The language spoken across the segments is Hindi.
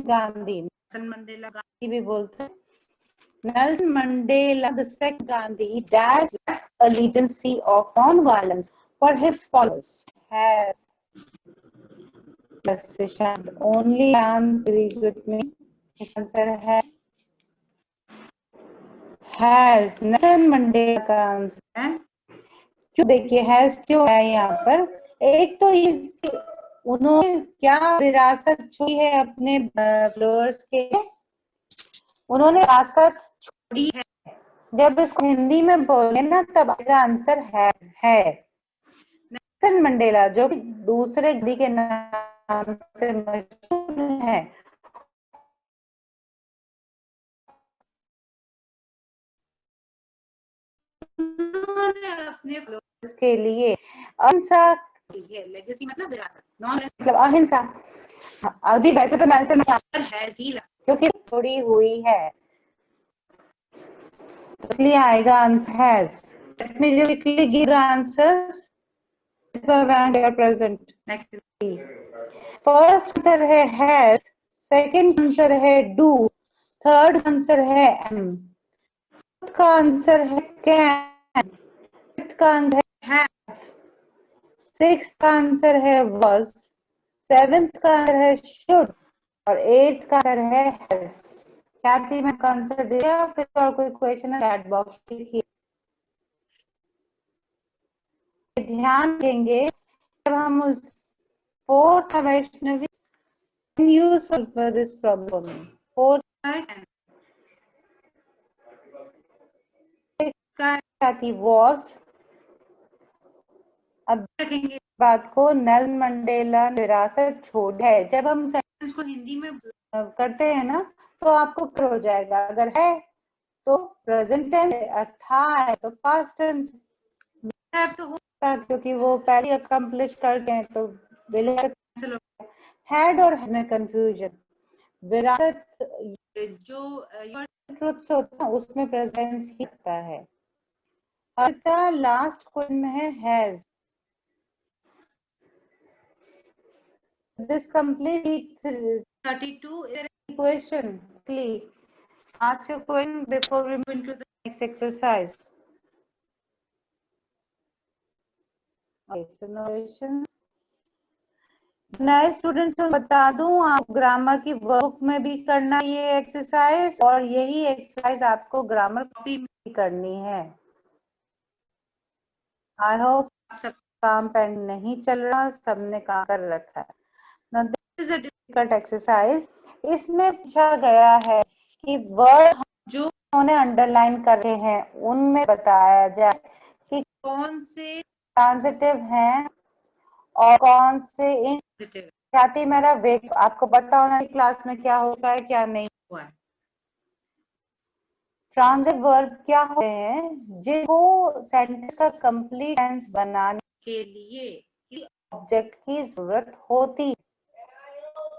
गांधी, नेल्सन मंडेला गांधी भी बोलते हैं। Nelson Mandela, the second Gandhi, died a legacy of non-violence for his followers. Has Shant, only Ram agrees with me. His answer has Nelson Mandela का आंसर है। क्यों देखिए हैज क्यों है यहाँ पर? एक तो ये उन्होंने क्या विरासत छोड़ी है अपने फॉलोअर्स के, उन्होंने विरासत छोड़ी है। जब इसको हिंदी में बोले ना तब आएगा आंसर है। नेल्सन मंडेला जो दूसरे गांधी के नाम से मशहूर है, उन्होंने अपने फॉलोअर्स के लिए अहिंसा, लेगेसी मतलब विरासत, नॉन मतलब अहिंसा। अभी वैसे तो नेल्सन है ही क्योंकि थोड़ी हुई है, तो इसलिए आएगा answer has. Let me quickly give the answers when they are present. First answer है हैज, सेकंड आंसर है डू, थर्ड आंसर है एम, फोर्थ का आंसर है कैन, फिफ्थ का आंसर है हैव, सिक्स्थ का आंसर है वाज, सेवेंथ का आंसर है शुड और एट्थ का आंसर है हैज। ख्याति में आंसर दिया, फिर और कोई क्वेश्चन है चैट बॉक्स लिखिए। ध्यान देंगे जब हम उस fourth Vaishnavi use for this problem. Fourth ख्याति was, अब रखेंगे बात को, नेल्सन मंडेला विरासत छोड़ है। जब हम सेंटेंस को हिंदी में करते हैं ना तो आपको क्लियर हो जाएगा। अगर है तो प्रेजेंट टेंस, था है तो पास्ट टेंस, तो होता क्योंकि वो पहले अकम्प्लिश करके हैं तो विल कैंसिल हो गया। हैड और में कंफ्यूजन। विरासत जो ट्रुथ्स होता है उसमें प्रेजेंस ही होता है। और लास्ट क्वेश्चन में है has. This complete 32 is a question. Please ask your question before we move into the next exercise. नए स्टूडेंट्स को बता दूं, आप ग्रामर की बुक में भी करना ये एक्सरसाइज, और यही एक्सरसाइज आपको ग्रामर कॉपी में भी करनी है। आई होप सब काम पेंड नहीं चल रहा, सबने काम कर रखा है। Now this is a difficult exercise. इसमें पूछा गया है कि वर्ड जो उन्होंने अंडरलाइन करे हैं उनमें बताया जाए कि कौन से ट्रांजिटिव हैं और कौन से इंट्रांजिटिव। ख्याति मेरा वेट आपको पता होना क्लास में क्या होता है क्या नहीं हुआ है। ट्रांजिटिव वर्ब क्या होते हैं? जिनको सेंटेंस का कंप्लीट टेंस बनाने के लिए ऑब्जेक्ट की जरूरत होती,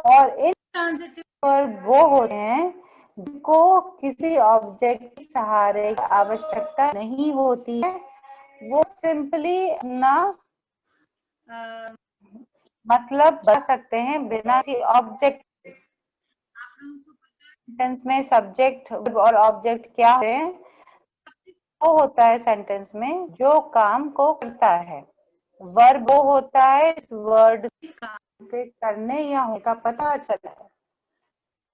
और इन ट्रांजिटिव वर्ब वो होते हैं जिनको किसी ऑब्जेक्ट के सहारे की आवश्यकता नहीं होती है, वो सिंपली अपना मतलब बता सकते हैं बिना किसी ऑब्जेक्ट। सेंटेंस में सब्जेक्ट और ऑब्जेक्ट क्या होते हैं? वो होता है सेंटेंस में जो काम को करता है। वर्ब वो होता है इस वर्ड काम के करने या होने का पता चला है।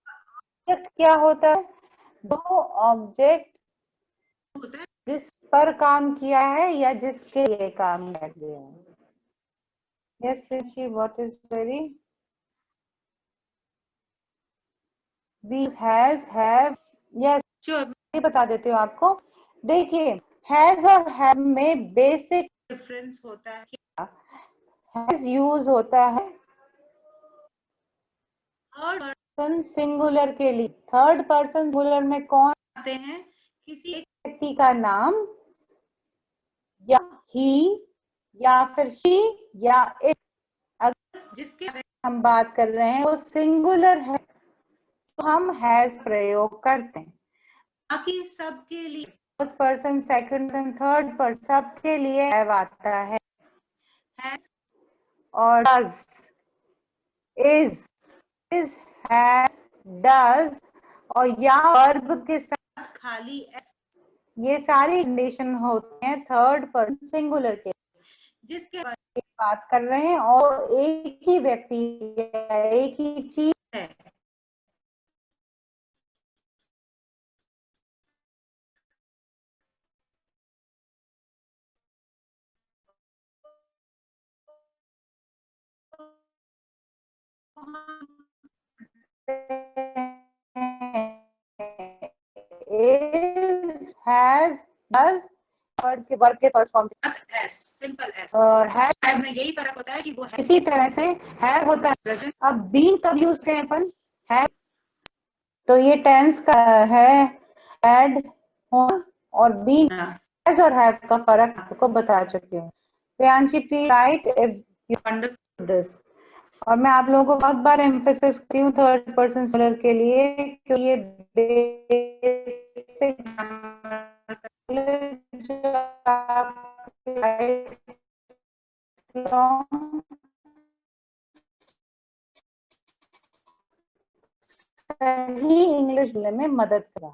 ऑब्जेक्ट क्या होता है? दो ऑब्जेक्ट होता है जिस पर काम किया है या जिसके लिए काम किया गया है। Yes Princy, what is query? B has, have, yes sure, मैं बता देती हूँ आपको। देखिए हैज और हैव में बेसिक डिफरेंस होता है क्या? हैज यूज होता है थर्ड पर्सन सिंगुलर के लिए। थर्ड पर्सन सिंगुलर में कौन आते हैं? किसी एक व्यक्ति का नाम, या ही, या फिर शी, या इट। अगर जिसके बारे में हम बात कर रहे हैं वो सिंगुलर है तो हम हैज प्रयोग करते हैं। बाकी सबके लिए first person, second person, third person, सबके लिए हैव आता है। हैज और does, is, has, does और या वर्ब के साथ खाली s, ये सारी कंडीशन होते हैं थर्ड पर्सन सिंगुलर के, जिसके बारे में बात कर रहे हैं और एक ही व्यक्ति या एक ही चीज है। is, has, does वर्ड के फर्स्ट फॉर्म के साथ एस, सिंपल एस, और हैव में यही फर्क होता है कि वो है। इसी तरह से हैव होता है प्रेजेंट। अब बीन कब यूज करें अपन, हैव, तो ये टेंस का है, हैड होना और बीन, हैज और हैव का फर्क आपको बता चुकी हूँ। Priyanshi please right if you understood this. और मैं आप लोगों को बहुत बार एम्फेसिस करती हूँ थर्ड पर्सन सिंगुलर के लिए, क्योंकि ये बेसिक सही इंग्लिश बोलने में मदद करा।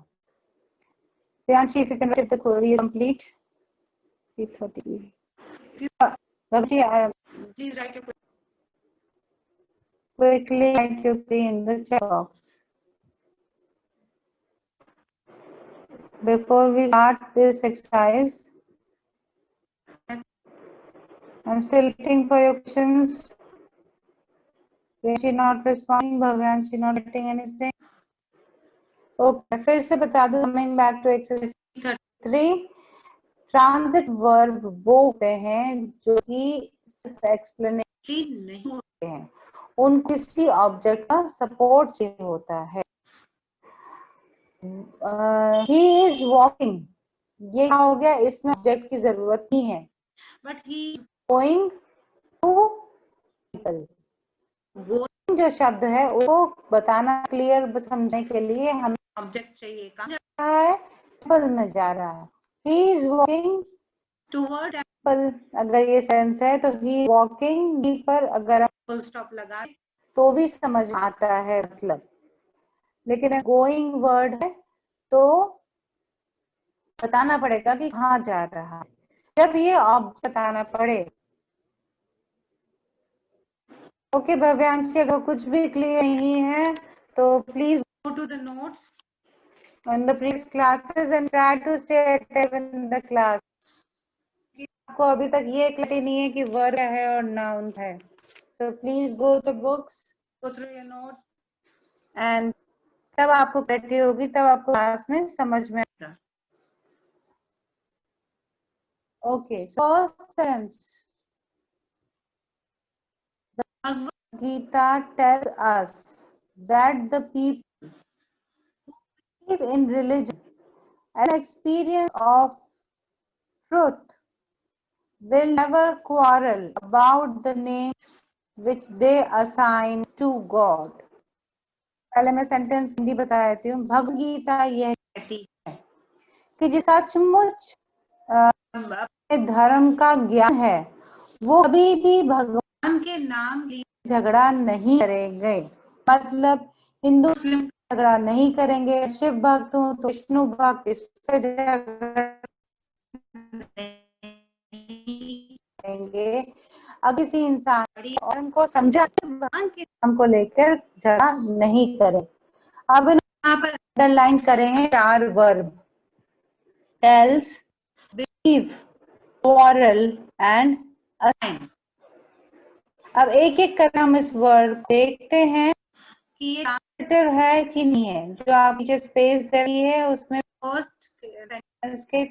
Priyanshi, if you can write the query is complete. 3:30. Rabshi, please write your quickly write your query in the chat box. Before we start this exercise, I'm still waiting for your questions. Priyanshi not responding, Bhavyanshi not writing anything. Okay, फिर से बता दूं, coming back to exercise 33. Transit verb वो होते हैं जो कि सिर्फ एक्सप्लेनेटरी नहीं होते हैं, उनको किसी ऑब्जेक्ट का सपोर्ट चाहिए होता है। ही इज वॉकिंग, ये क्या हो गया, इसमें ऑब्जेक्ट की जरूरत नहीं है, but he is going to people. Going जो शब्द है वो बताना, क्लियर समझने के लिए हमें ऑब्जेक्ट चाहिए। कहाँ जा रहा है, टेंपल में जा रहा है। He is walking toward temple, अगर ये सेंस है तो ही वॉकिंग, ही पर अगर फुल स्टॉप लगा तो भी समझ आता है मतलब, लेकिन गोइंग वर्ड है तो बताना पड़ेगा कि कहाँ जा रहा है, जब ये ऑब्जेक्ट बताना पड़े। ओके भव्यांशी, अगर कुछ भी क्लियर नहीं है तो please go to the notes on the previous classes and try to stay active in the class. आपको अभी तक ये क्लियर नहीं है कि वर्ब है और नाउन है, तो please go to books, go through your notes and तब आपको क्लैरिटी होगी, तब आपको क्लास में समझ में आएगा। Okay, first sense, the Bhagavad Gita tells us that the people who believe in religion and experience of truth will never quarrel about the names which they assign to God. पहले मैं सेंटेंस हिंदी बता देती हूँ। भगवद गीता यह कहती है कि जो सचमुच अपने धर्म का ज्ञान है वो कभी भी भगवान के नाम लिए झगड़ा नहीं करेंगे, मतलब हिंदू मुस्लिम झगड़ा नहीं करेंगे, शिव भक्त हो तो विष्णु भक्त, इस पे झगड़ा नहीं करेंगे। अब किसी इंसान और उनको समझा भगवान के नाम को लेकर झगड़ा नहीं करें। अब यहाँ पर अंडरलाइन करें हैं 4 verb, tells, believe, quarrel and assign। अब एक एक कर हम इस वर्ड देखते हैं कि ये ट्रांजिटिव है कि नहीं है। जो आप नीचे स्पेस दे रही है उसमें फर्स्ट सेंटेंस के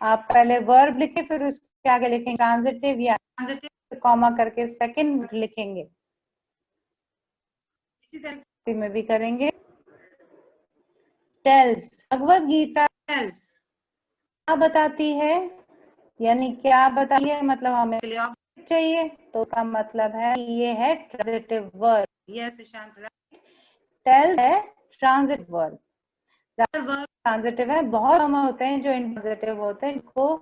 आप पहले वर्ब लिखे, फिर उसके आगे लिखेंगे ट्रांजिटिव या ट्रांजिटिव कॉमा करके सेकंड वर्ड लिखेंगे। इसी तरह में भी करेंगे। टेल्स, भगवद गीता टेल्स क्या बताती है, यानी क्या बताती है, मतलब हमें चाहिए, तो का मतलब है ये है transitive verb. Yes Ishant, right, tells है ट्रांजिटिव वर्ब। ज्यादा वर्ब ट्रांजिटिव है, बहुत कम होते हैं जो इंट्रांजिटिव होते हैं, जिसको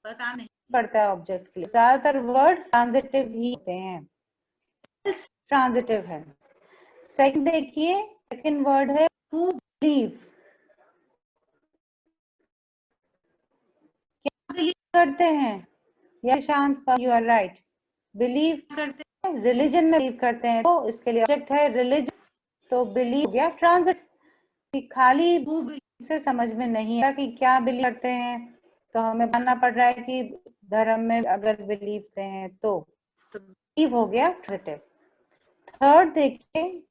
बता नहीं पड़ता है ऑब्जेक्ट के लिए, ज्यादातर वर्ड ट्रांजिटिव ही होते हैं, ट्रांजिटिव है। सेकंड देखिए, सेकंड वर्ड है टू बिलीव। क्या बिलीव करते हैं? या शांत, यू आर राइट, बिलीव करते हैं, रिलीजन में बिलीव करते हैं, तो इसके लिए ऑब्जेक्ट है रिलीजन, तो बिलीव या ट्रांजिट। खाली टू बिलीव से समझ में नहीं आता कि क्या बिलीव करते हैं, तो हमें बताना पड़ रहा है कि धर्म में अगर बिलीव करते हैं तो बिलीव हो गया ट्रांजिटिव। थर्ड देखिए,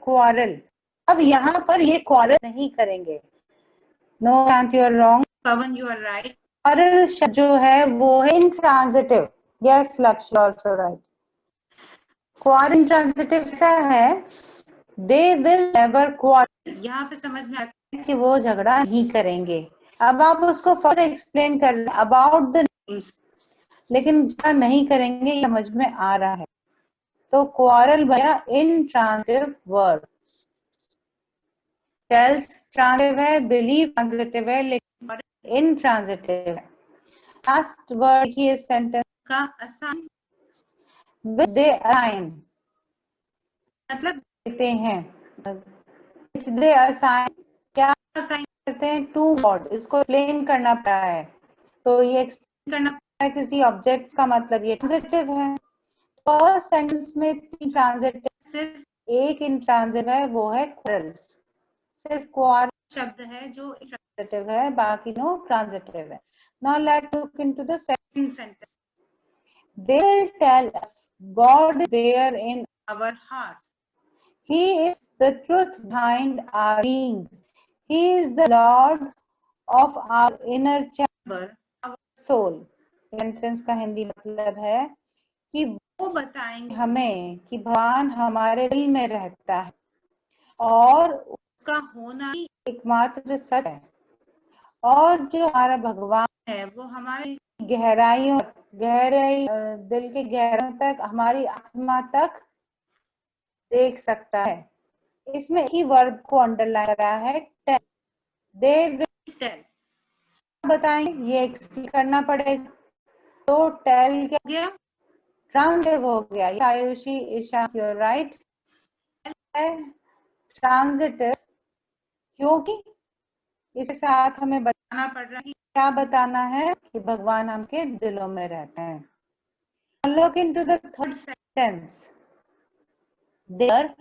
क्वारल। अब यहाँ पर ये क्वारल नहीं करेंगे, no Shant you are wrong, Pawan you are right. Quarrel शब्द जो है वो है intransitive, yes Lakshya also right. Quarrel intransitive ऐसा है, दे विल नेवर क्वारल, यहाँ पे समझ में आता है कि वो झगड़ा नहीं करेंगे। अब आप उसको फर्दर एक्सप्लेन कर अबाउट द नेम्स, लेकिन झगड़ा नहीं करेंगे समझ में आ रहा है, तो क्वारल भैया इंट्रांजिटिव वर्ड। टेल्स ट्रांजिटिव है, बिलीव ट्रांजिटिव है, लेकिन इंट्रांजिटिव है। लास्ट वर्ड की सेंटेंस का असाइन, दे असाइन मतलब देते हैं, दे असाइन क्या असाइन करते हैं? टू वर्ड, इसको एक्सप्लेन करना पड़ा है, तो ये एक्सप्लेन करना पड़ा है किसी ऑब्जेक्ट का, मतलब ये ट्रांजिटिव है। फर्स्ट सेंटेंस में तीन ट्रांजिटिव, सिर्फ एक इंट्रांजिटिव है, वो है क्वारल। सिर्फ क्वारल शब्द है जो ट्रांजिटिव है, बाकी नो ट्रांजिटिव है। Now let's look into the second sentence. They will tell us God is there in our hearts. He is the truth behind our being. He is the Lord of our inner chamber, our soul. Sentence का हिंदी मतलब है कि वो बताएंगे हमें कि भगवान हमारे दिल में रहता है और उसका होना ही एकमात्र सच है, और जो हमारा भगवान है वो हमारे गहराइयों, गहराई दिल के गहराइयों तक, हमारी आत्मा तक देख सकता है। इसमें एक ही वर्ब को अंडरलाइन करा है, टेल। दे विल टेल, बताएंगे, ये एक्सप्लेन करना पड़ेगा, तो टेल क्या हो गया? ट्रांजिटिव हो गया। Ayushi, Isha you are right, transitive, क्योंकि इसके साथ हमें बताना पड़ रहा है कि क्या बताना है, कि भगवान हमके दिलों में रहते हैं। Look into the third sentence. There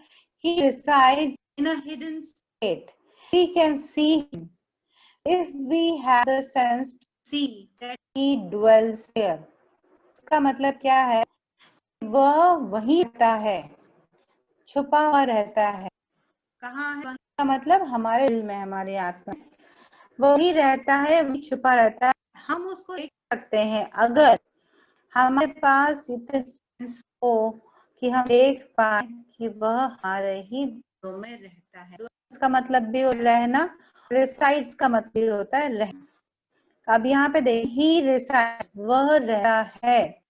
he resides in a hidden state. We can see him if we have the sense to see that he dwells there. इसका मतलब क्या है? वह वहीं रहता है, छुपा हुआ रहता है। कहाँ है? का मतलब हमारे दिल में, हमारी आत्मा, वही रहता है, वही छुपा रहता है। हम उसको देख सकते हैं अगर हमारे पास इतने सेंस हो कि हम देख पाए कि वह हमारे ही दिलों में रहता है। इसका मतलब भी हो रहना, रिसाइड्स का मतलब होता है रह। अब यहाँ पे देख, ही रिसाइड, वह रहता है,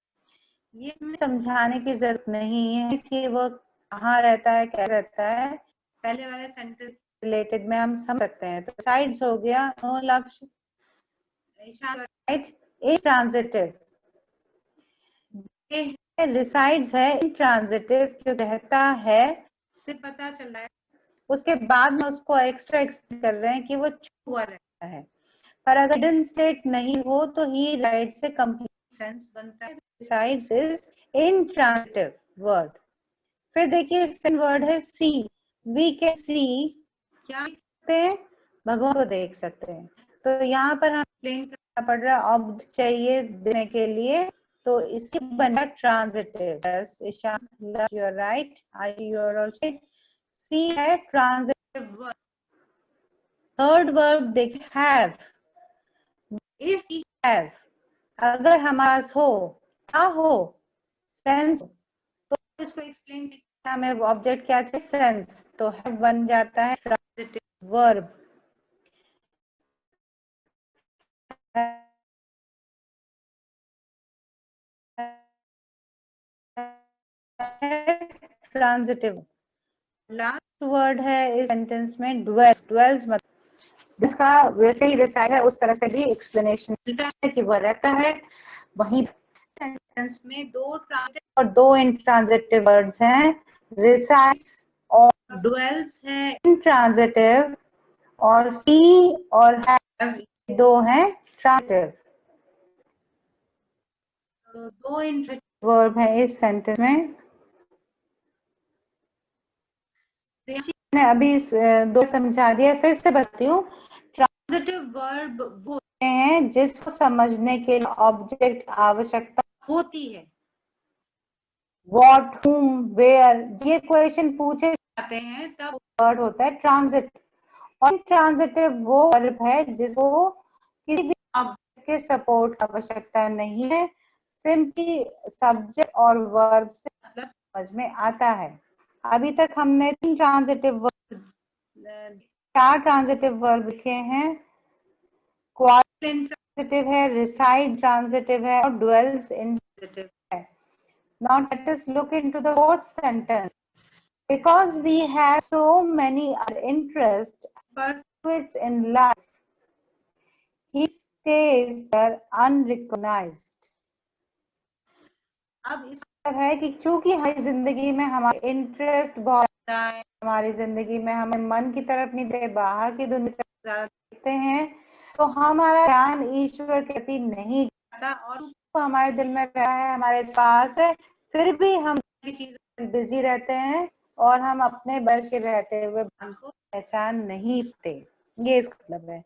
ये समझाने की जरूरत नहीं है कि वह कहाँ रहता है, क्या रहता है, पहले वाले सेंटेंस रिलेटेड में हम समझ सकते हैं। तो रिसाइड्स हो गया, नो लक्ष्य, राइट, इंट्रांजिटिव। रिसाइड्स है इंट्रांजिटिव, जो रहता है से पता चल रहा है, उसके बाद में उसको एक्स्ट्रा एक्सप्लेन कर रहे हैं कि वो छुपा हुआ रहता है। पर अगर हिडन स्टेट नहीं हो तो ही राइट से कंप्लीट सेंस बनता है। Resides is intransitive word. फिर देखिए सेकंड वर्ड है सी। वी कैन सी, क्या देख सकते हैं? भगवान को देख सकते हैं। तो यहाँ पर हम एक्सप्लेन करना पड़ रहा है, ऑब्जेक्ट चाहिए देने के लिए, तो इसकी बना transitive. Yes Ishan, you are right, I you are also. C है ट्रांजिटिव वर्ब। थर्ड वर्ब देखिए हैव। इफ वी हैव, अगर हमारे पास हो, क्या हो? सेंस। तो इसको एक्सप्लेन करना, हमें ऑब्जेक्ट क्या चाहिए? सेंस, तो हैव बन जाता है transitive verb. Transitive. Last word है इस सेंटेंस में dwells। dwells मतलब जिसका वैसे ही reside है उस तरह से भी एक्सप्लेनेशन मिलता है कि वह रहता है वहीं। सेंटेंस में दो ट्रांजिटिव और दो इंट्रांजिटिव वर्ड्स हैं, resides और dwells है इंट्रांजिटिव और see और have दो हैं ट्रांजिटिव। तो दो इंट्रांजिटिव वर्ब है इस सेंटेंस में। मैंने अभी दो समझा दिया, फिर से बताती हूँ। ट्रांजिटिव वर्ब वो होते हैं जिसको समझने के लिए ऑब्जेक्ट आवश्यकता होती है। व्हाट, whom, वेयर, ये क्वेश्चन पूछे जाते हैं तब वर्ड होता है ट्रांजिटिव। और ट्रांजिटिव वो वर्ब है जिसको किसी भी ऑब्जेक्ट के सपोर्ट की आवश्यकता नहीं है, सिंपली सब्जेक्ट और वर्ब से मतलब समझ में आता है। अभी तक हमने तीन ट्रांजिटिव वर्ब, चार ट्रांजिटिव वर्ब लिखे हैं। क्वार्ट इंट्रांजिटिव है, रिसाइड ट्रांजिटिव है और ड्वेल्स इंट्रांजिटिव है। Now let us look into the fourth sentence. Because we have so many other interests and pursuits in life, he stays there unrecognized. अब इसका है कि चूंकि हमारी जिंदगी में हमारे इंटरेस्ट बहुत ज्यादा है, हमारी जिंदगी में हमें मन की तरफ नहीं दे, बाहर की दुनिया की तरफ ज्यादा देखते हैं, तो हमारा ध्यान ईश्वर के प्रति नहीं जाता और तो हमारे दिल में रहा है, हमारे पास है, फिर भी हम की चीजों में बिजी रहते हैं और हम अपने बल के रहते हुए भगवान को पहचान नहीं पाते। ये इसका मतलब है।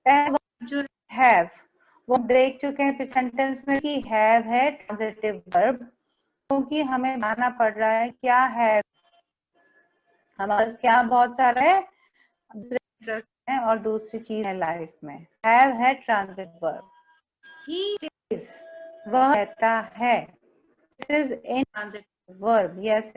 पहला जो हैव वो देख चुके हैं सेंटेंस में कि हैव है ट्रांजिटिव वर्ब, क्योंकि हमें मानना पड़ रहा है क्या है, हमारे पास क्या बहुत सारा है, इंटरेस्ट है और दूसरी चीज है लाइफ में। हैव है ट्रांजिटिव वर्ब। ही इज वह रहता है, this is in transitive verb. Yes,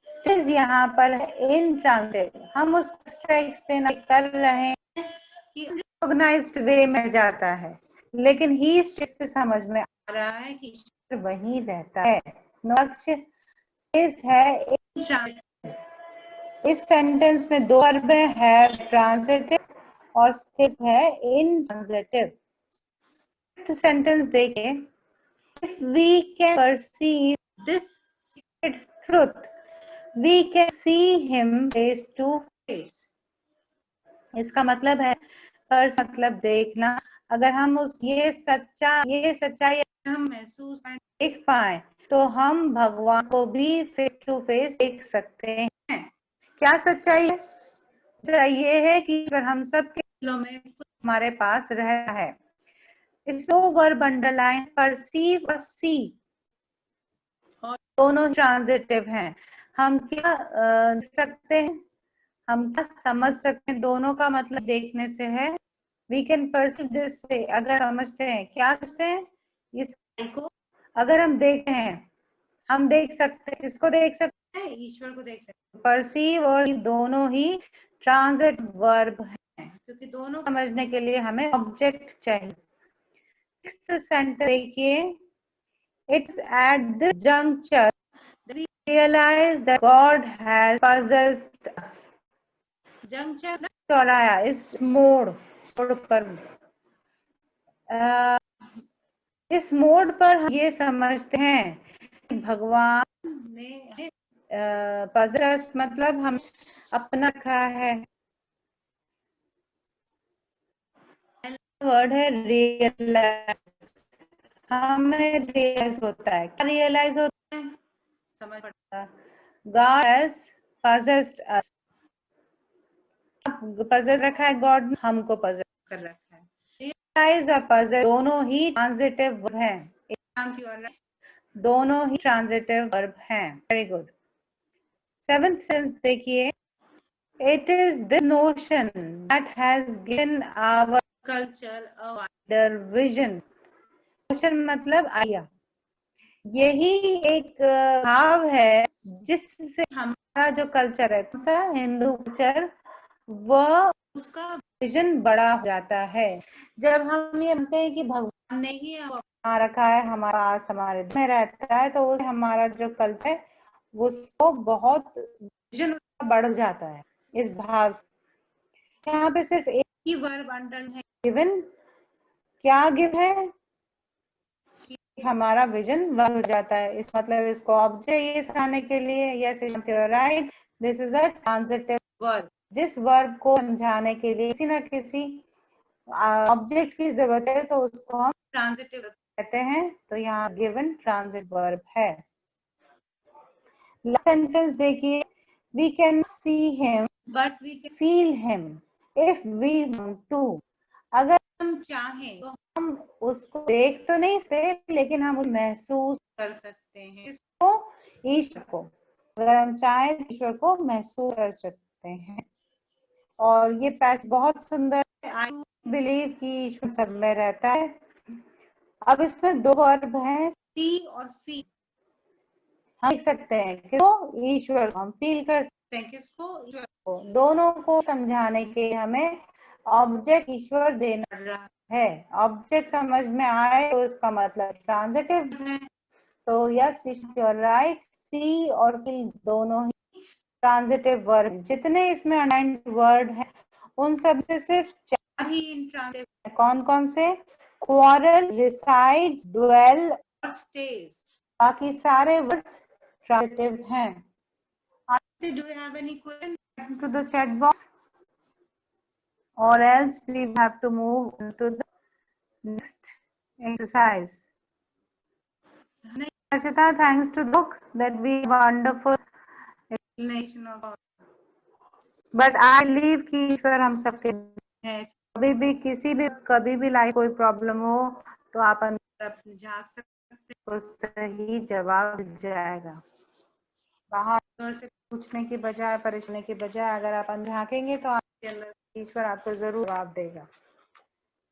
stage यहाँ पर है इन ट्रांजिटिव। हम उसको एक्सप्लेन कर रहे हैं कि रिकॉग्नाइज्ड वे में जाता है, लेकिन ही से समझ में आ रहा है कि ईश्वर वहीं रहता है। नक्श स्टेज है इन ट्रांजिटिव। इस सेंटेंस में दो वर्ब है, ट्रांजिटिव और स्टेज है इन ट्रांजिटिव। सेंटेंस देखिए, if we can perceive this secret truth, we can see him face to face. इसका मतलब है पर्स मतलब देखना। अगर हम उस ये सच्चाई हम महसूस देख पाए तो हम भगवान को भी फेस टू फेस देख सकते हैं। क्या सच्चाई है? सच्चाई ये है कि अगर हम सबके दिलों में हमारे पास रहता है। इसको वर्ब अंडरलाइन, परसीव और सी और दोनों ट्रांजिटिव हैं। हम क्या सकते हैं, हम क्या समझ सकते हैं, दोनों का मतलब देखने से है। वी कैन परसीव दिस से अगर समझते हैं, क्या समझते हैं, इस को अगर हम देखते हैं, हम देख सकते हैं, किसको देख सकते हैं, ईश्वर को देख सकते हैं। परसीव और दोनों ही ट्रांजिटिव वर्ब हैं, क्योंकि दोनों समझने के लिए हमें ऑब्जेक्ट चाहिए। सिक्स्थ सेंटेंस देखिए, it's at this juncture that we realize that God has possessed us. Junction चौराया, इस मोड़ पर, इस मोड़ पर हम ये समझते हैं कि भगवान ने पजस मतलब हम अपना रखा है। वर्ड है रियलाइज। हमें रियलाइज होता है, क्या रियलाइज होता है, समझ पड़ता है। God has possessed us, possess रखा है गॉड ने, हमको पजेस कर रखा है। रियलाइज और पजेस दोनों ही ट्रांजिटिव वर्ब हैं। दोनों ही ट्रांजिटिव वर्ब हैं। Very good. सेवेंथ सेंस देखिए, it is this notion that has given our culture a wider vision. Notion मतलब आइडिया। यही एक भाव है जिससे हमारा जो कल्चर है, कौन सा, हिंदू कल्चर, वह उसका विजन बड़ा हो जाता है। जब हम ये मानते हैं कि भगवान ने ही बना रखा है, हमारे पास हमारे में रहता है, तो हमारा जो कल्चर है उसको बहुत विजन उसका बढ़ जाता है इस भाव से। यहाँ पे सिर्फ एक ही वर्ब अंडर है, गिवन। क्या गिव है कि हमारा विजन बढ़ जाता है, इस मतलब इसको ऑब्जेक्ट आने के लिए, yes right, this is a transitive verb. जिस वर्ब को समझाने के लिए किसी ना किसी ऑब्जेक्ट की जरूरत है तो उसको हम ट्रांजिटिव कहते हैं। तो यहाँ गिवन ट्रांजिट वर्ब है। सेंटेंस देखिए, we can see him but we can feel him if we want to. अगर हम चाहें तो हम उसको देख तो नहीं सकते, लेकिन हम महसूस कर सकते हैं। इसको ईश्वर को, अगर हम चाहें तो ईश्वर को महसूस कर सकते हैं। और ये पैसेज बहुत सुंदर है। आई बिलीव कि ईश्वर सब में रहता है। अब इसमें दो वर्ब हैं, सी और फील। हम देख सकते हैं किसको, ईश्वर को। हम फील कर सकते हैं किसको, ईश्वर को। दोनों को समझाने के हमें ऑब्जेक्ट ईश्वर देना पड़ रहा है। ऑब्जेक्ट समझ में आए तो इसका मतलब ट्रांजिटिव है। तो यस ईश्वर राइट, सी और फील दोनों ही ट्रांजिटिव वर्ब। जितने इसमें अंडरलाइंड वर्ड है उन सब से सिर्फ 4 ही इंट्रांजिटिव है। कौन कौन से? क्वारल, रिसाइड्स, ड्वेल और स्टेज। बाकी सारे वर्ड्स ट्रांजिटिव हैं। Aditi, do you have any question to the chat box, or else we have to move to the next exercise? Harshita, thanks to the book that we wonderful explanation of. But I believe कि ईश्वर हम सबके हैं। कभी भी किसी भी कभी भी लाइफ कोई प्रॉब्लम हो तो आप अंदर अपने झांक सकते हैं, तो सही जवाब मिल जाएगा। बाहर से पूछने की बजाय, परेशानी की बजाय अगर आप झांकेंगे तो आपके अंदर ईश्वर आपको जरूर जवाब देगा।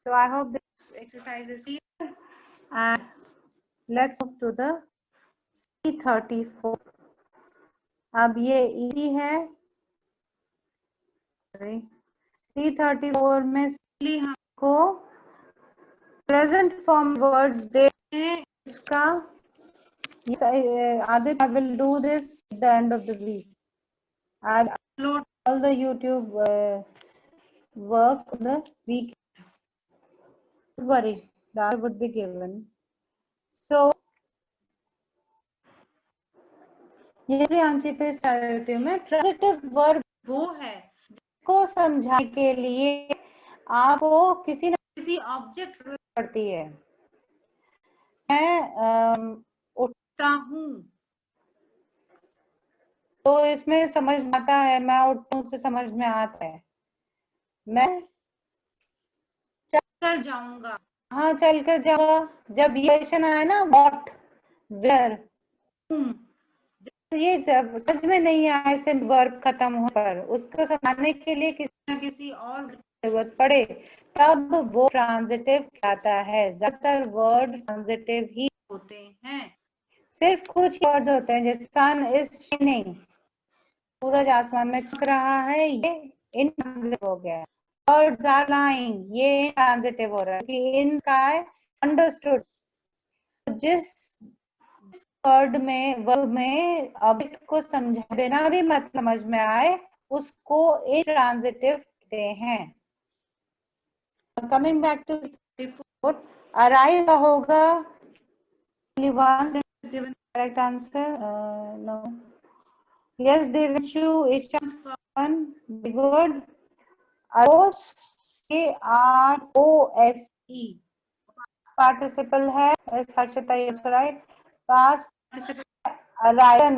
So I hope this exercise is clear and let's move to the C34. अब ये इजी है। C34 में हमको प्रेजेंट फॉर्म वर्ड्स देते हैं। इसका Adit, I will do this at the end of the week. I'll upload all the YouTube work on the week. Don't worry, the answer would be given. So, ये आंसर फिर देती हूँ मैं। ट्रांजिटिव वर्ब वो है जिसको समझाने के लिए आपको किसी न किसी ऑब्जेक्ट पड़ती है। मैं उठता हूँ तो इसमें समझ में आता है, मैं उठूं से समझ में आता है। मैं चलकर जाऊंगा, हाँ चलकर जाऊंगा। जब ये क्वेश्चन आया ना व्हाट, वेयर, ये जब समझ में नहीं आए से वर्ब खत्म हो पर उसको समझाने के लिए किसी न किसी और जरूरत पड़े तब वो ट्रांजिटिव कहता है। ज्यादातर वर्ड ट्रांजिटिव ही होते हैं। सिर्फ कुछ वर्ड्स होते हैं जैसे सन इज शाइनिंग, सूरज आसमान में चमक रहा है, ये इंट्रांजिटिव हो गया। Birds are flying, ये ट्रांजिटिव हो रहा है कि इन स्काई अंडरस्टूड। जिस वर्ड में ऑब्जेक्ट को समझा देना भी मत समझ में आए उसको इंट्रांजिटिव कहते हैं। कमिंग बैक टू 34, अराइव का होगा only one is given correct answer. No. Yes, Devanshu, Ishan, one, very good. Arose, AROSE, participle है। Harshita, yes, right. Past participle arisen,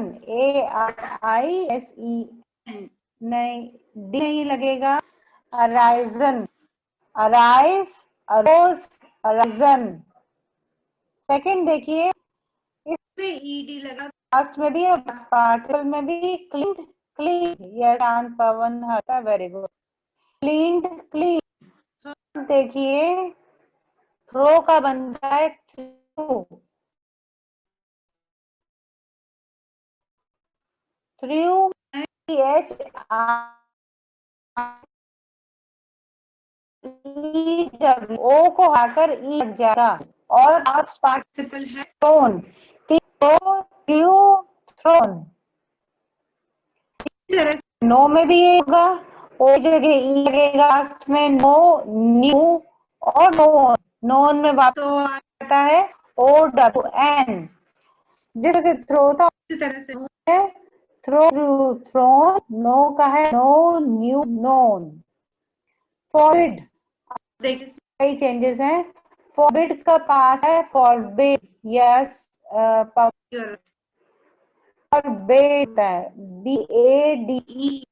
ARISEN, नहीं, D नहीं लगेगा। Arisen, arise, arose, arisen। Second देखिए, इसमें ईडी लगा, पास्ट में भी और पार्टिकल में भी। Cleaned, clean, yes, Shant, Pawan, Harsha, very good. Cleaned, clean. देखिए थ्रो का बनता है थ्रू, थ्रू ओ को आकर ई लग जाएगा और लास्ट पार्टिसिपल है थ्रोन, थ्रू, थ्रोन। नो में भी ये होगा, ओ जगह ई लगेगा लास्ट में, नो, न्यू और नोन। नोन में वापस तो आता है ओ डब्ल्यू एन। जैसे थ्रो था उसी तरह से है थ्रो, थ्रोन, नो का है नो, न्यू, नोन। फॉरबिड, देखिए कई चेंजेस हैं। फॉरबिड का पास है फॉरबिड, यस, फॉरबिड है, B A D E.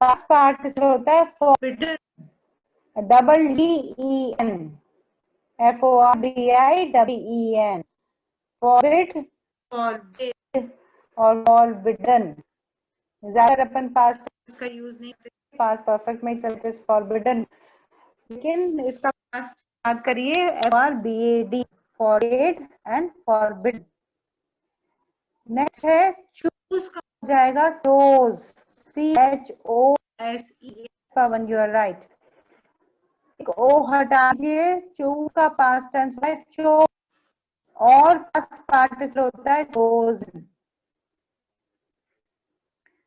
Past participle होता है forbidden, double D E N, F O R B I double E N. Forbid, forbid और फॉरबिडन। ज्यादा अपन पास्ट टेंस का यूज नहीं करते, पास्ट परफेक्ट में चलते फॉरबिडन, लेकिन इसका पास्ट याद करिए, F R B A D, forbid and forbid. Next है चूज का हो जाएगा chose, C H O S E, Pawan you are right. एक ओ हटा दिए, चू का पास्ट टेंस है चो, और पास्ट पार्टिसिपल होता है चोज।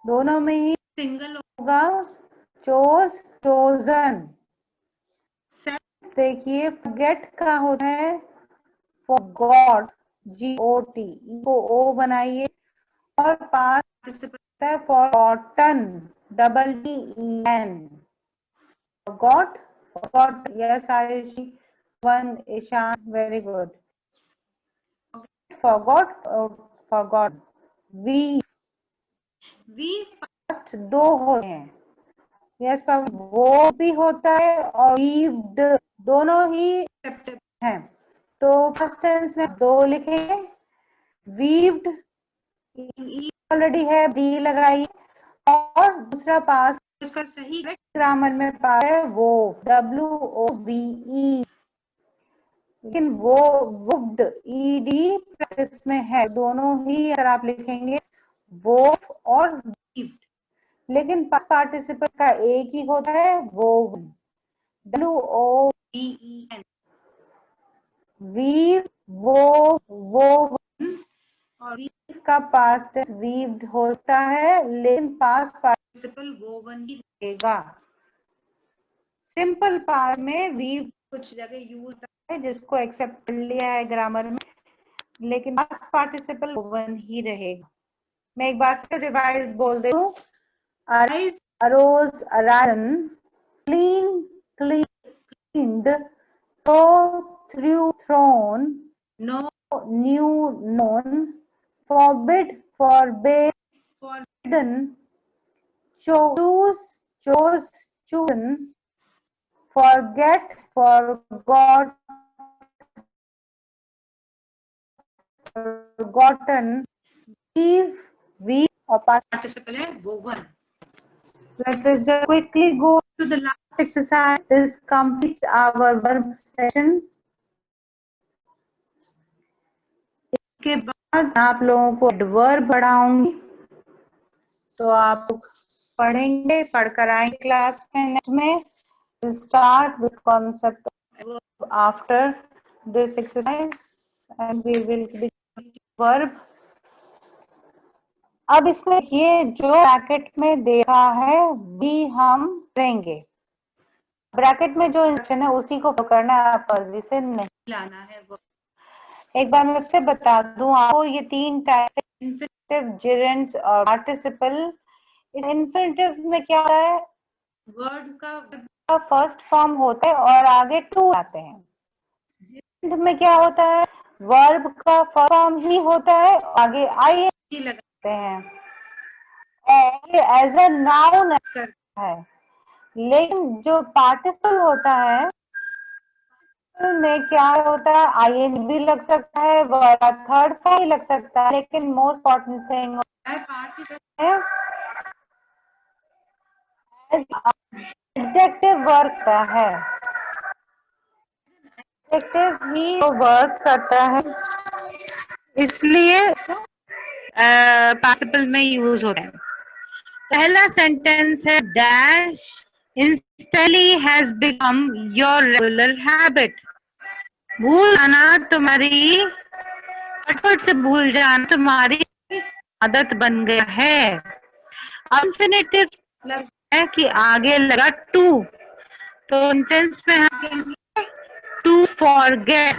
दोनों में ही सिंगल होगा, चोज, चोजन। देखिए फॉरगेट का होता है फॉरगॉट, जी ओ टी, को ओ बनाइए, और पास्ट पार्टिसिपल होता है forgotten, double T E N. Forgot, forgot, yes Ayushi, one, Ishan, very good. Forgot, forgot. Weave, weave past दो होते हैं, यस पर वो भी होता है और वीव्ड, दोनों ही एक्सेप्टेबल हैं। तो फर्स्ट टेंस में दो लिखेंगे, वीव्ड, ई ऑलरेडी है, डी लगाइए, और दूसरा पास इसका सही ग्रामर में पास है वो, डब्ल्यू ओ वी ई, लेकिन वो वुड, ई डी प्रैक्टिस में है। दोनों ही अगर आप लिखेंगे वो और वीव्ड, लेकिन पास्ट पार्टिसिपल का एक ही होता है वो, W O V E N, weave, wove, और वीव का पास्ट वीव्ड होता है, लेकिन पास्ट पार्टिसिपल वोवन ही रहेगा। सिंपल पास्ट में वीव कुछ जगह यूज होता है जिसको एक्सेप्ट कर लिया है ग्रामर में, लेकिन पास्ट पार्टिसिपल वोवन ही रहेगा। मैं एक बार फिर रिवाइज बोल देती हूँ, arise, arose, arisen, clean, cleaned, throw, threw, thrown, know, knew, known, forbid, forbade, forbidden, choose, chose, chosen, forget, forgot, forgotten, weave, weave, और past participle है woven. Let us just quickly go to the last exercise. This completes our verb session. इसके बाद आप लोगों को एडवर्ब पढ़ाऊंगी, तो आप पढ़ेंगे, पढ़कर आएंगे क्लास में। नेक्स्ट में we'll start with concept of verb after this exercise and we will be verb. अब इसमें ये जो ब्रैकेट में देखा है भी हम करेंगे। ब्रैकेट में जो इंस्ट्रक्शन है उसी को करना है, आप फर्जी से नहीं लाना है। वो एक बार मैं फिर बता दूं आपको, ये तीन टाइप, इन्फिनिटिव, जेरेंट्स और पार्टिसिपल। इन्फिनिटिव में क्या है, वर्ड का फर्स्ट फॉर्म होता है और आगे टू आते हैं। जेरेंट में क्या होता है, वर्ब का फर्स्ट फॉर्म ही होता है, आगे आई एन जी लगाते हैं और ये एज अ नाउन करता है। लेकिन जो पार्टिसिपल होता है में क्या होता है, आईएन भी लग सकता है, थर्ड फॉर्म लग सकता है, लेकिन मोस्ट इम्पोर्टेंट थिंग होता है पार्टिसिपल एडजेक्टिव वर्क करता है, एडजेक्टिव ही वर्क करता है, इसलिए पार्टिसिपल में यूज होता है। पहला सेंटेंस है, dash instantly has become your regular habit. भूल जाना तुम्हारी, फटफट से भूल जाना तुम्हारी आदत बन गया है। इंफिनिटिव मतलब है कि आगे लगा टू, तो सेंटेंस में हम कहेंगे टू फॉरगेट।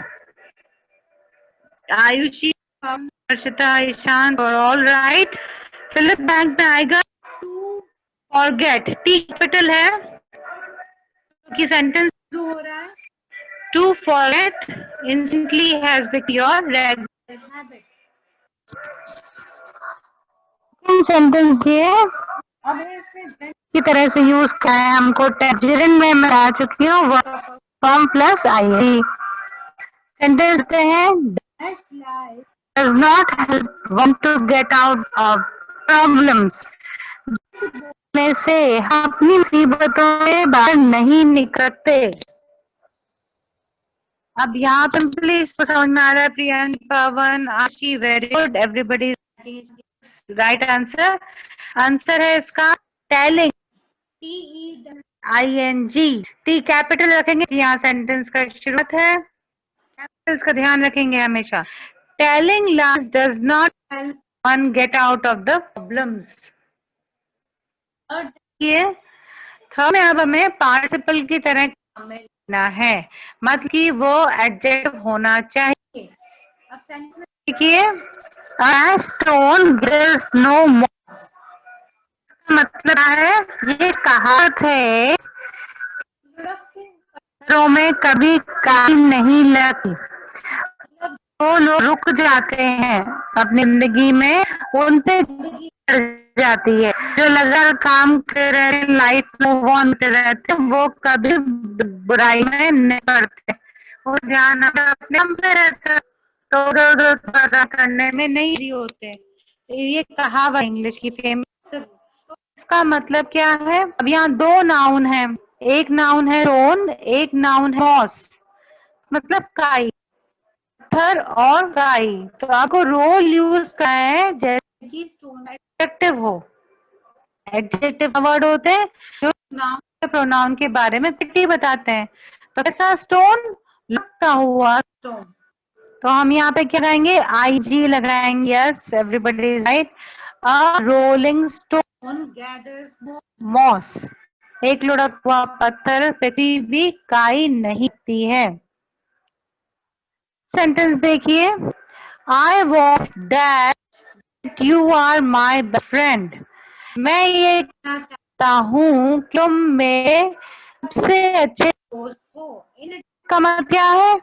आयुषी, हर्षिता, ईशान और ऑल राइट। फिलिप बैंक में आएगा टू फॉरगेट, टी कैपिटल है कि सेंटेंस शुरू हो रहा है। To forget instantly has become your regular habit. Sentence दिए अब इसमें की तरह से यूज किया है हमको। टेक्सचरिंग में मैं आ चुकी हूँ फॉर्म प्लस आई। सेंटेंस हैं does not help one to get out of problems। में से हम अपनी मुसीबतों से बाहर नहीं निकलते। अब यहाँ पे प्लीज समझ में आ रहा है? प्रियंक, पवन, आशी, very good, everybody right answer. Answer है इसका टेलिंग, TEING। टी कैपिटल रखेंगे, यहाँ सेंटेंस का शुरुआत है, कैपिटल्स का ध्यान रखेंगे हमेशा। Telling lies does not help one get out of the problems. ये थर्ड में अब हमें पार्टिसिपल की तरह लेना है, मतलब कि वो एडजेक्टिव होना चाहिए। अब सेंटेंस में देखिए, a stone gives no moss। मतलब है, ये कहावत है, पत्थरों में कभी काई नहीं लगती। वो लोग रुक जाते हैं अपनी जिंदगी में, उन पे जाती है। जो लगातार काम कर रहे, लाइफ मूव ऑन कर रहते, वो कभी बुराई में नहीं पड़ते, वो ध्यान अपने काम पे रहता, तो उधर पता करने में नहीं होते। ये कहावत इंग्लिश की फेमस। तो इसका मतलब क्या है? अब यहाँ दो नाउन है, एक नाउन है स्टोन, एक नाउन है मॉस, मतलब काई, पत्थर और काई। तो आपको रोल यूज करना है जैसे कि स्टोन एडजेक्टिव हो। एडजेक्टिव वर्ड होते हैं जो नाउन प्रोनाउन के बारे में पिट्टी बताते हैं। तो कैसा स्टोन? लगता हुआ स्टोन। तो हम यहाँ पे क्या लगाएंगे? IG लगाएंगे। Yes, everybody is right. A rolling stone gathers moss. एक लुढ़क हुआ पत्थर पे भी काई नहीं दिखती है। सेंटेंस देखिए, I want that you are my best friend. मैं ये कहना चाहता हूँ कि तुम मेरे सबसे अच्छे दोस्त हो। इन का मतलब क्या है?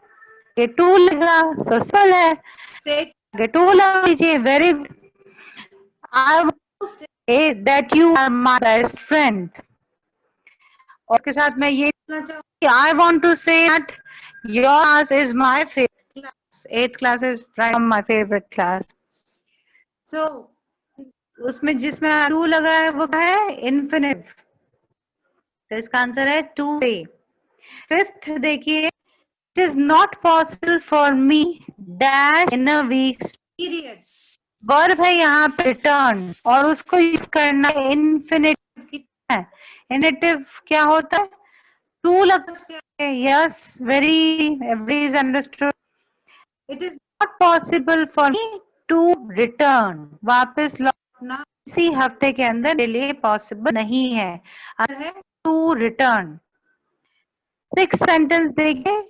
ये टू लगा, सस्पेंस है, से टू लगा लीजिए। Very good. I want to say that you are my best friend. और उसके साथ मैं ये कहना चाहूंगी, I want to say that your class is my favourite class. 8th class is my favourite class. So उसमें जिसमें टू लगा है वो क्या है? इन्फिनिट। तो इसका आंसर है टू वे। फिफ्थ देखिए, it is not possible for me dash in a weeks period. Verb है यहाँ पे रिटर्न, और उसको यूज करना है इन्फिनिटिव की तरह। इन्फिनिटिव क्या होता है? टू लगता है। Yes, very every is understood. It is not possible for me to return. वापस लौटना इसी हफ्ते के अंदर मेरे लिए पॉसिबल नहीं है। है टू रिटर्न। सिक्स सेंटेंस देखिए,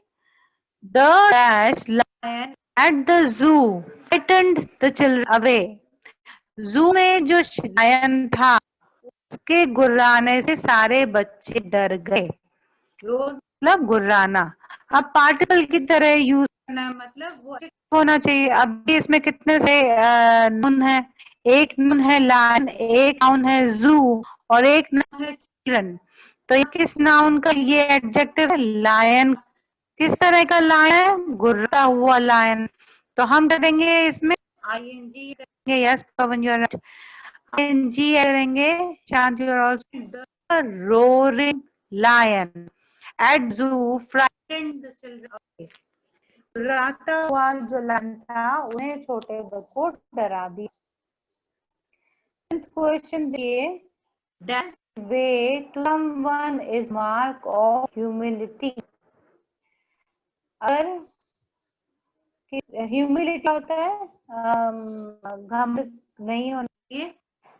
the dash lion at the zoo frightened the children away. Zoo में जो लायन था, उसके गुर्राने से सारे बच्चे डर गए। मतलब गुर्राना। अब पार्टिकल की तरह यूज करना है, मतलब वो होना चाहिए। अब भी इसमें कितने से नून है? एक नून है लायन, एक नाउन है जू, और एक नाउन है चिल्ड्रन। तो ये किस नाउन का ये एडजेक्टिव है? लायन। किस तरह का लायन? गुर्रा हुआ लायन। तो हम करेंगे इसमें ING करेंगे। Yes Pawan, you are right. ING करेंगे। शांति और also the roaring lion at zoo frightened the children. गुर्राता हुआ जो लायन था, उन्हें छोटे बच्चों को डरा दिया। क्वेश्चन दिए, that way to someone is mark of humility। अगर ह्यूमिलिटी होता है घमंड नहीं होना चाहिए।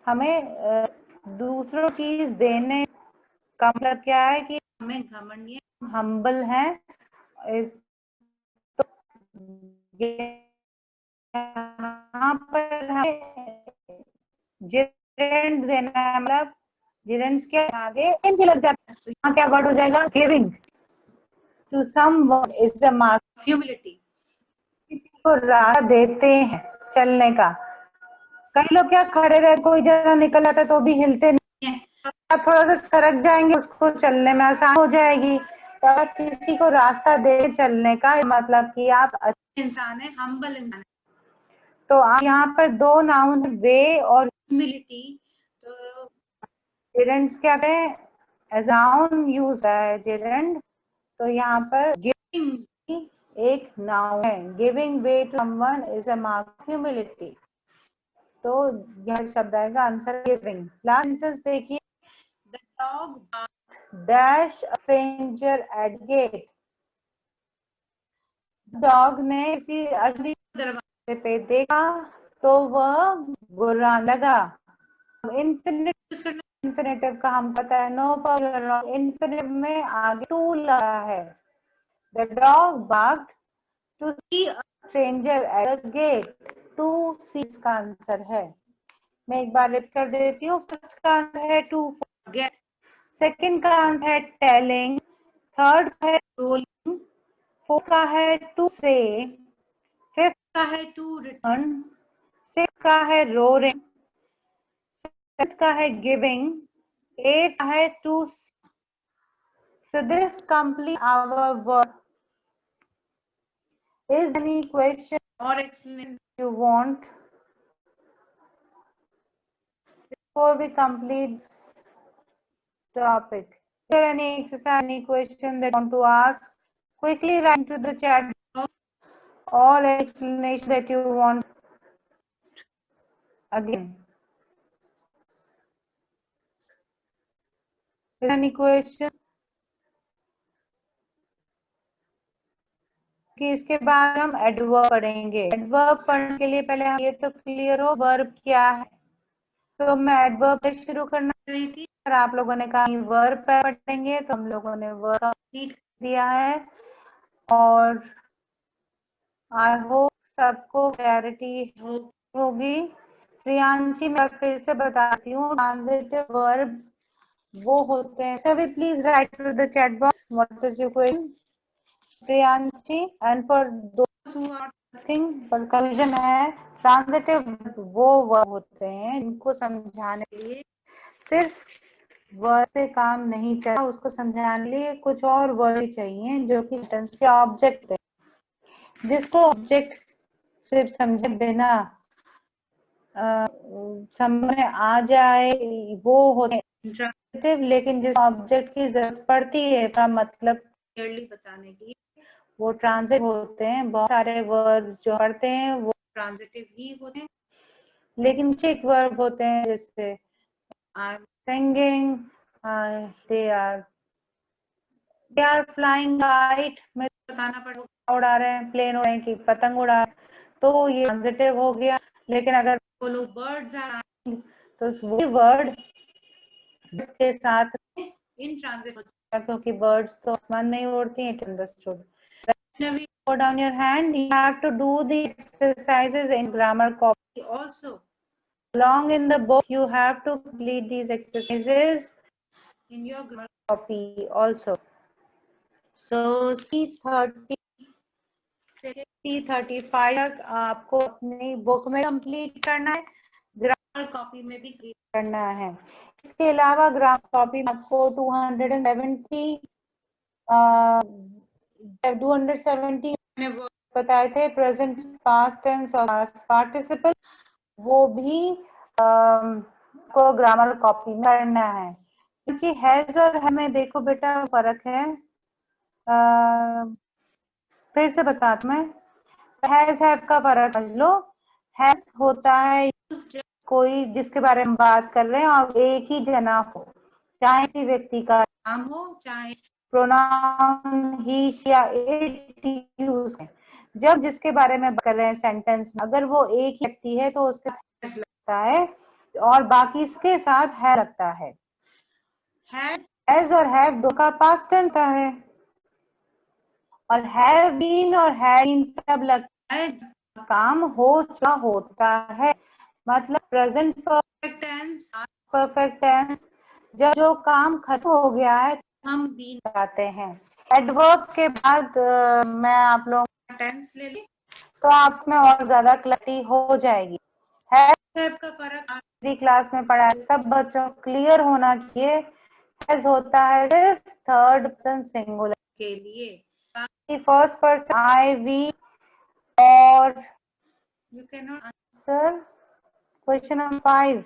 हमें दूसरों चीज देने का मतलब क्या है कि हमें घमंडी, हम्बल है। तो यहाँ पर हमें जिरेंट देना है, मतलब जिरेंट्स के आगे एन लग जाता है, तो यहाँ क्या वर्ड हो जाएगा, giving to someone is the mark of humility. किसी को राह देते हैं चलने का। कई लोग क्या खड़े रहे, कोई जना निकल आता है तो भी हिलते नहीं है, आप थोड़ा सा सरक जाएंगे, उसको चलने में आसान हो जाएगी। तो आप किसी को रास्ता दे चलने का मतलब कि आप अच्छे इंसान है, हम्बल इंसान है। तो आप यहाँ पर दो नाउन, वे और ह्यूमिलिटी। तो जेरेंट्स क्या करें, एज नाउन यूज है जेरेंट। तो यहाँ पर गिविंग एक नाउन है, giving way to someone is a mark of humility. तो यह शब्द आएगा आंसर गिविंग। लास्ट सेंटेंस देखिए, the dog dash a stranger at gate. Dog ने किसी अजनबी दरवाजे पे देखा तो वह बुरा लगा। इन्फिनिटिव, इन्फिनिटिव का हम पता है, नो पावर, इन्फिनिटिव में आगे टू लगा है। The dog barked to see a stranger at the gate. To see का आंसर है। मैं एक बार रिपीट कर देती हूँ। फर्स्ट का आंसर है टू फॉरगेट, सेकंड का आंसर है टेलिंग, थर्ड है रोलिंग, फोर्थ का है टू से, फिफ्थ का है टू रिटर्न, सिक्स का है रोरिंग, सेवेंथ का है गिविंग, एट का है to. So this complete our work. Is any question or explanation you want before we complete this topic? Is there any exercise, any question that you want to ask? Quickly write to the chat box or explanation that you want again. Is there any question? कि इसके बाद हम एडवर्ब पढ़ेंगे। एडवर्ब पढ़ने के लिए पहले हम ये तो क्लियर हो वर्ब क्या है। तो मैं एडवर्ब से शुरू करना चाही थी, और आप लोगों ने कहा वर्ब पे पढ़ेंगे, तो हम लोगों ने वर्ब कंप्लीट कर दिया है। और आई होप सबको क्लैरिटी होगी। प्रियांशी, मैं फिर से बताती हूँ, ट्रांजिटिव वर्ब वो होते हैं। सभी please write to the chat box what is your question, Priyanshi. And for दोस्त हु आर आस्किंग, पर कंफ्यूजन है, ट्रांजिटिव वो वर्ब होते हैं जिनको समझाने के लिए सिर्फ वर्ड से काम नहीं चला, उसको समझाने के लिए कुछ और वर्ड चाहिए जो कि सेंटेंस के ऑब्जेक्ट है। जिसको ऑब्जेक्ट सिर्फ समझे बिना समझ में आ जाए वो होते हैं इंट्रांजिटिव। लेकिन जिस ऑब्जेक्ट की जरूरत पड़ती है का मतलब क्लियरली बताने की, वो ट्रांजिटिव होते हैं। बहुत सारे वर्ब जो पढ़ते हैं वो ट्रांजिटिव ही होते हैं, लेकिन कुछ वर्ब होते हैं जैसे I am singing, they are flying kite, में बताना पड़ेगा उड़ा रहे हैं, प्लेन उड़ा रहे हैं कि पतंग उड़ा, तो ये ट्रांजिटिव हो गया। लेकिन अगर बोलो बर्ड्स आर, तो वो वर्ड के साथ इन ट्रांजिट हो जाएगा, क्योंकि बर्ड्स तो आसमान में ही उड़ती हैं। It understood. Whenever you put down your hand, you have to do the exercises in grammar copy also. Along in the book, you have to complete these exercises in your grammar copy also. So C30 से C35 आपको अपनी बुक में कंप्लीट करना है, ग्रामर कॉपी में भी कंप्लीट करना है। इसके अलावा ग्रामर कॉपी में आपको 270 में बताए थे, प्रेजेंट, पास्ट टेंस और पास्ट पार्टिसिपल, वो भी को ग्रामर कॉपी में करना है। क्योंकि हैज और हमें देखो बेटा फर्क है। फिर से बताता मैं, हैज हैव का फर्क समझ लो। हैज होता है कोई जिसके बारे में बात कर रहे हैं और एक ही जना हो, चाहे किसी व्यक्ति का नाम हो, चाहे प्रोनाउन ही या इट यूज है। जब जिसके बारे में बात कर रहे हैं सेंटेंस में, अगर वो एक व्यक्ति है तो उसका लगता है और बाकी इसके साथ है लगता है। हैज और हैव दो का पास्ट टेंस है और हैव बीन और हैड बीन तब लगता है जब काम हो चुका होता है, मतलब present perfect tense, perfect tense, जब जो काम खत्म हो गया है तो हम बीन लगाते हैं। एडवर्ब के बाद मैं आप लोगों का टेंस ले ली तो आप में और ज्यादा क्लैरिटी हो जाएगी। हैव का फर्क आखिरी क्लास में पढ़ा है, सब बच्चों क्लियर होना चाहिए। हैज होता है सिर्फ थर्ड पर्सन सिंगुलर के लिए, फर्स्ट पर्सन आई वी और you can not answer question number 5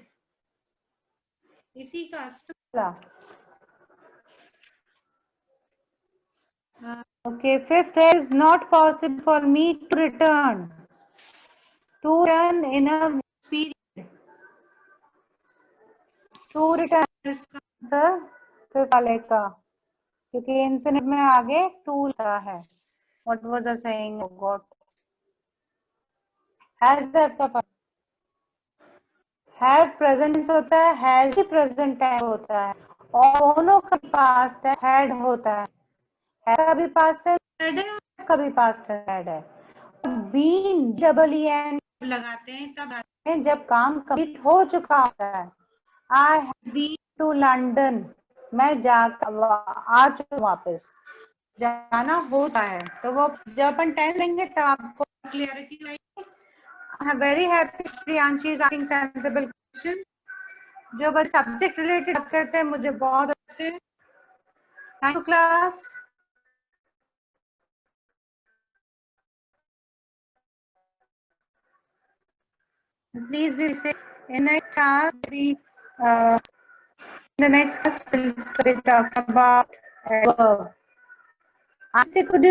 इसी का okay. Fifth is not possible for me to return in a period. To return इसका आंसर फिफ्थ वाले का, क्योंकि इंफिनिट में आगे टू लिखा है। What was I saying? Oh God. Has का हैव प्रेजेंट टेंस होता है, हैज ही प्रेजेंट टेंस होता है और दोनों का पास्ट है हैड होता है। हैड का भी पास्ट है हैड है, का भी पास्ट है हैड है। बीन डबल ई एन लगाते हैं तब आते हैं जब काम कंप्लीट हो चुका होता है। I have been to London, मैं जा आ चुका वापस, जाना होता है। तो वो जब अपन टेंस लेंगे तब आपको क्लियरिटी आएगी। I'm very happy Priyanshi is asking sensible question. जो बस सब्जेक्ट रिलेटेड बात करते हैं मुझे बहुत अच्छे। Thank you class. Please be safe. In next class, in the next class we'll talk about verb. Could you